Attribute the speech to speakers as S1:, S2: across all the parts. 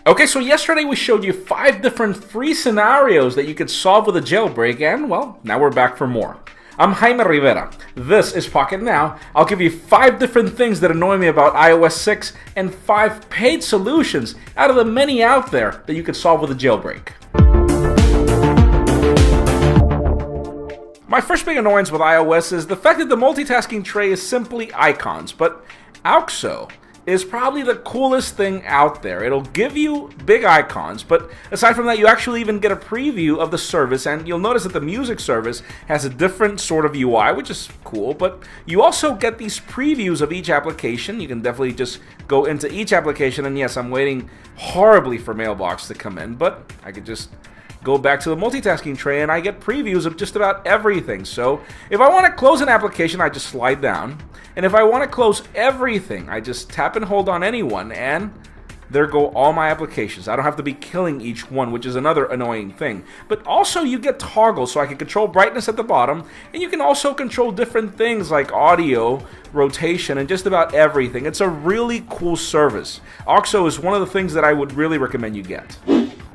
S1: Okay, so yesterday we showed you 5 different free scenarios that you could solve with a jailbreak, and well, now we're back for more. I'm Jaime Rivera. This is Pocket Now. I'll give you 5 different things that annoy me about iOS 6 and 5 paid solutions out of the many out there that you could solve with a jailbreak. My first big annoyance with iOS is the fact that the multitasking tray is simply icons, but AUXO is probably the coolest thing out there. It'll give you big icons, but aside from that, you actually even get a preview of the service, and you'll notice that the music service has a different sort of UI, which is cool, but you also get these previews of each application. You can definitely just go into each application, and yes, I'm waiting horribly for Mailbox to come in, but I could just go back to the multitasking tray and I get previews of just about everything. So if I want to close an application, I just slide down. And if I want to close everything, I just tap and hold on any one, and there go all my applications. I don't have to be killing each one, which is another annoying thing. But also you get toggles, so I can control brightness at the bottom, and you can also control different things like audio, rotation, and just about everything. It's a really cool service. AUXO is one of the things that I would really recommend you get.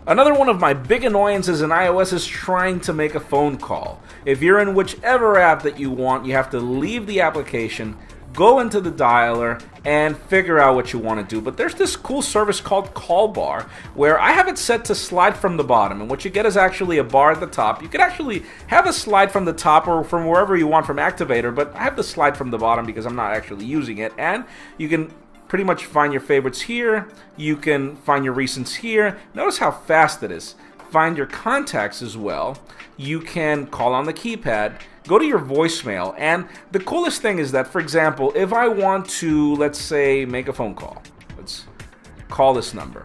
S1: Another one of my big annoyances in iOS is trying to make a phone call. If you're in whichever app that you want, you have to leave the application, go into the dialer, and figure out what you want to do. But there's this cool service called CallBar, where I have it set to slide from the bottom, and what you get is actually a bar at the top. You could actually have a slide from the top or from wherever you want from Activator, but I have the slide from the bottom because I'm not actually using it, and you can pretty much find your favorites here. You can find your recents here. Notice how fast it is. Find your contacts as well. You can call on the keypad, go to your voicemail, and the coolest thing is that, for example, if I want to, let's say, make a phone call. Let's call this number.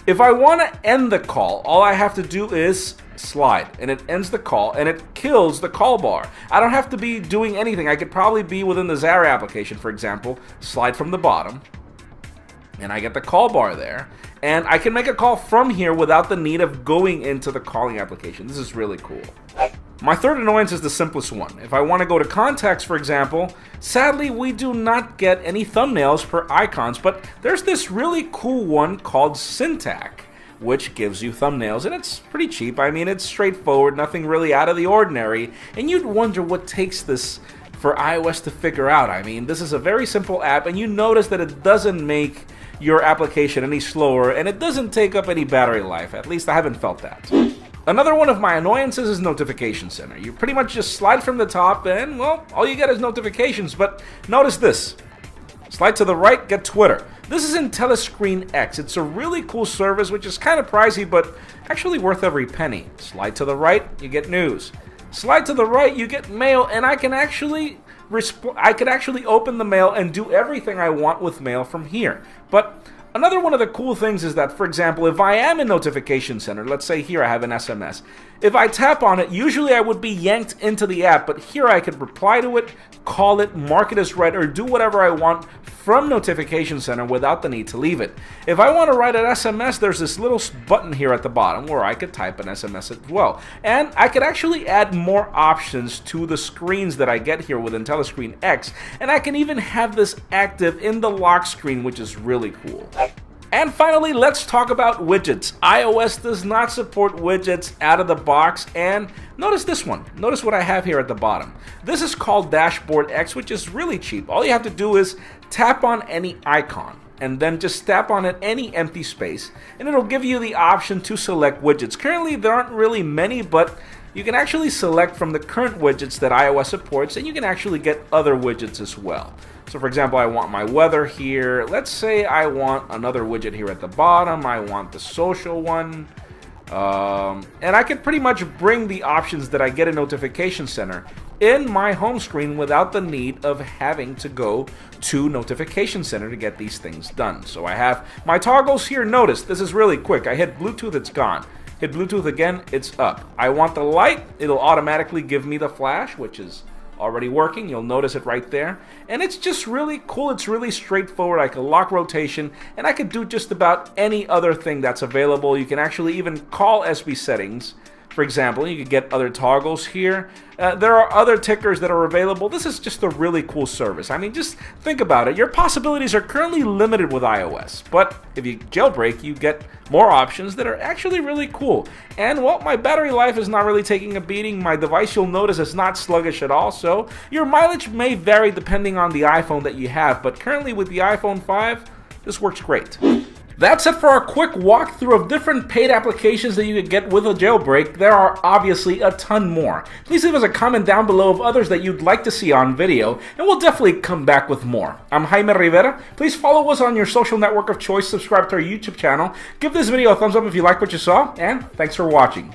S1: If I want to end the call, all I have to do is slide, and it ends the call, and it kills the call bar. I don't have to be doing anything. I could probably be within the Zara application, for example, slide from the bottom, and I get the call bar there, and I can make a call from here without the need of going into the calling application. This is really cool. My third annoyance is the simplest one. If I want to go to contacts, for example, sadly we do not get any thumbnails per icons, but there's this really cool one called Syntac, which gives you thumbnails, and it's pretty cheap. I mean, it's straightforward, nothing really out of the ordinary, and you'd wonder what takes this for iOS to figure out. I mean, this is a very simple app, and you notice that it doesn't make your application any slower, and it doesn't take up any battery life. At least I haven't felt that. Another one of my annoyances is Notification Center. You pretty much just slide from the top, and well, all you get is notifications, but notice this. Slide to the right, get Twitter. This is in Telescreen X. It's a really cool service, which is kind of pricey, but actually worth every penny. Slide to the right, you get news. Slide to the right, you get mail, and I can actually open the mail and do everything I want with mail from here. But another one of the cool things is that, for example, if I am in Notification Center, let's say here I have an SMS. If I tap on it, usually I would be yanked into the app, but here I could reply to it, call it, mark it as read, or do whatever I want from Notification Center without the need to leave it. If I want to write an SMS, there's this little button here at the bottom where I could type an SMS as well. And I could actually add more options to the screens that I get here within Telescreen X, and I can even have this active in the lock screen, which is really cool. And finally, let's talk about widgets. iOS does not support widgets out of the box, and notice this one. Notice what I have here at the bottom. This is called Dashboard X, which is really cheap. All you have to do is tap on any icon, and then just tap on it any empty space, and it'll give you the option to select widgets. Currently, there aren't really many, but you can actually select from the current widgets that iOS supports, and you can actually get other widgets as well. So for example, I want my weather here. Let's say I want another widget here at the bottom. I want the social one. And I can pretty much bring the options that I get in Notification Center in my home screen without the need of having to go to Notification Center to get these things done. So I have my toggles here. Notice, this is really quick. I hit Bluetooth, it's gone. Hit Bluetooth again, it's up. I want the light, it'll automatically give me the flash, which is already working. You'll notice it right there. And it's just really cool. It's really straightforward. I can lock rotation, and I can do just about any other thing that's available. You can actually even call SB settings for example. You could get other toggles here. There are other tickers that are available. This is just a really cool service. I mean, just think about it. Your possibilities are currently limited with iOS, but if you jailbreak, you get more options that are actually really cool. And, well, my battery life is not really taking a beating. My device, you'll notice, is not sluggish at all, so your mileage may vary depending on the iPhone that you have, but currently with the iPhone 5, this works great. That's it for our quick walkthrough of different paid applications that you could get with a jailbreak. There are obviously a ton more. Please leave us a comment down below of others that you'd like to see on video, and we'll definitely come back with more. I'm Jaime Rivera. Please follow us on your social network of choice, subscribe to our YouTube channel, give this video a thumbs up if you like what you saw, and thanks for watching.